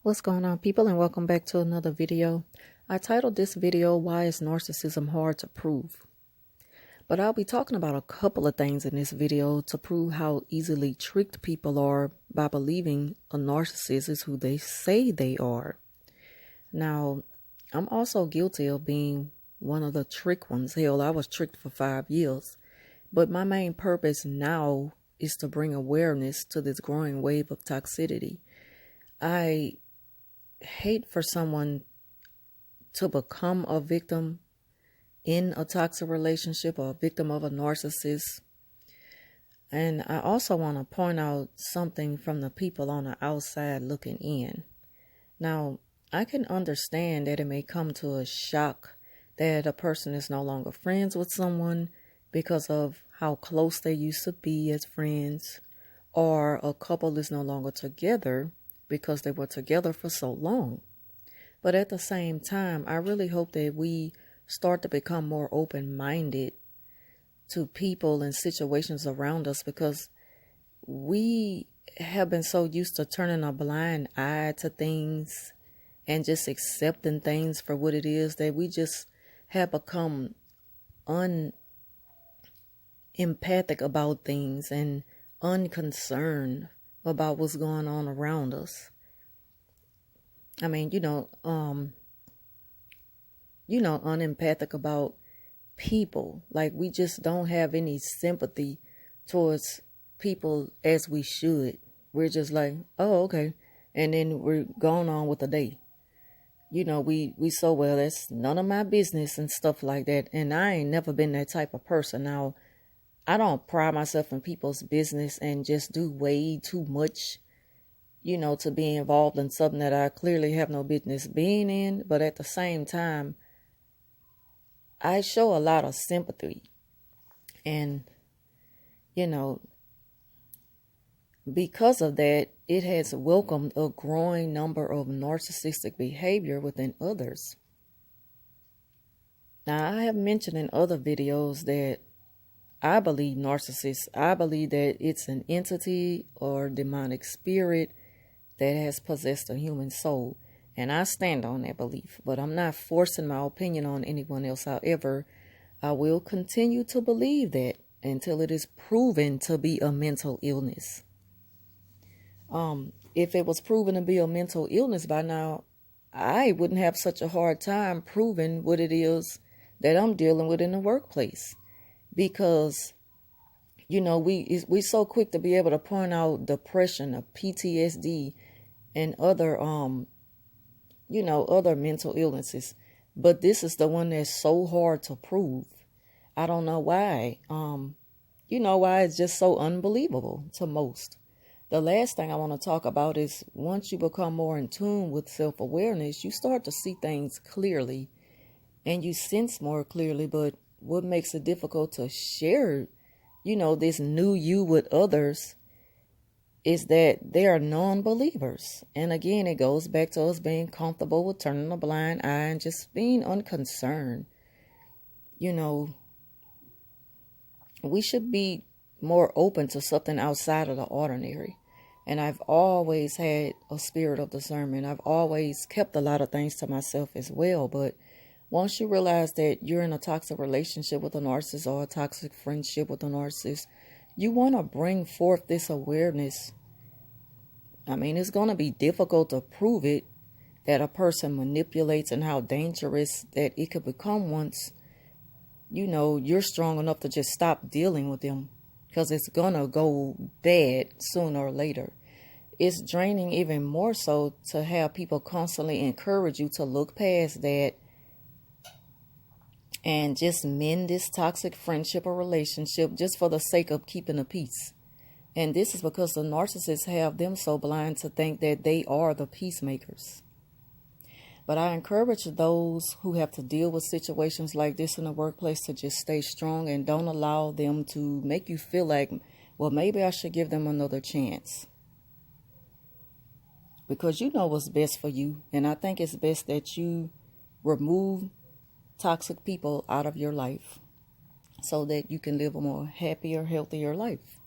What's going on, people, and welcome back to another video. I titled this video, Why is Narcissism Hard to Prove? But I'll be talking about a couple of things in this video to prove how easily tricked people are by believing a narcissist is who they say they are. Now, I'm also guilty of being one of the trick ones. Hell, I was tricked for 5 years. But my main purpose now is to bring awareness to this growing wave of toxicity. I hate for someone to become a victim in a toxic relationship or a victim of a narcissist. And I also want to point out something from the people on the outside looking in. Now, I can understand that it may come to a shock that a person is no longer friends with someone because of how close they used to be as friends, or a couple is no longer together because they were together for so long. But at the same time, I really hope that we start to become more open-minded to people and situations around us, because we have been so used to turning a blind eye to things and just accepting things for what it is that we just have become unempathic about things and unconcerned about what's going on around us. I mean, unempathic about people. Like, we just don't have any sympathy towards people as we should. We're just like, oh, okay. And then we're going on with the day. We so, well, that's none of my business and stuff like that. And I ain't never been that type of person. Now, I don't pride myself in people's business and just do way too much, to be involved in something that I clearly have no business being in. But at the same time, I show a lot of sympathy. And, because of that, it has welcomed a growing number of narcissistic behavior within others. Now, I have mentioned in other videos that I believe narcissists, I believe that it's an entity or demonic spirit that has possessed a human soul. And I stand on that belief, but I'm not forcing my opinion on anyone else. However, I will continue to believe that until it is proven to be a mental illness. If it was proven to be a mental illness by now, I wouldn't have such a hard time proving what it is that I'm dealing with in the workplace. Because, we so quick to be able to point out depression or PTSD and other, other mental illnesses. But this is the one that's so hard to prove. I don't know why. Why it's just so unbelievable to most. The last thing I want to talk about is, once you become more in tune with self-awareness, you start to see things clearly and you sense more clearly. But what makes it difficult to share, this new you with others is that they are non-believers. And again, it goes back to us being comfortable with turning a blind eye and just being unconcerned. We should be more open to something outside of the ordinary. And I've always had a spirit of discernment. I've always kept a lot of things to myself as well. But once you realize that you're in a toxic relationship with a narcissist or a toxic friendship with a narcissist, you want to bring forth this awareness. I mean, it's going to be difficult to prove it, that a person manipulates, and how dangerous that it could become once, you're strong enough to just stop dealing with them, because it's going to go bad sooner or later. It's draining even more so to have people constantly encourage you to look past that and just mend this toxic friendship or relationship just for the sake of keeping the peace. And this is because the narcissists have them so blind to think that they are the peacemakers. But I encourage those who have to deal with situations like this in the workplace to just stay strong and don't allow them to make you feel like, well, maybe I should give them another chance. Because you know what's best for you. And I think it's best that you remove toxic people out of your life so that you can live a more happier, healthier life.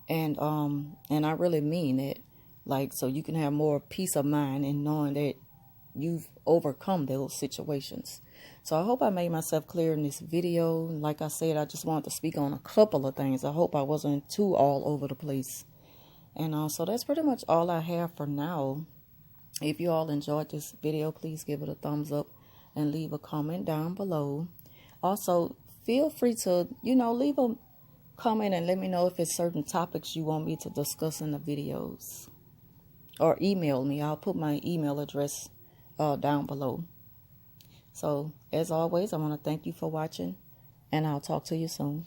And I really mean it. like, so you can have more peace of mind in knowing that you've overcome those situations. So I hope I made myself clear in this video. Like I said, I just wanted to speak on a couple of things. I hope I wasn't too all over the place. And so that's pretty much all I have for now. If you all enjoyed this video, please give it a thumbs up and leave a comment down below. Also, feel free to, leave a comment and let me know if it's certain topics you want me to discuss in the videos. Or email me. I'll put my email address down below. So, as always, I want to thank you for watching, and I'll talk to you soon.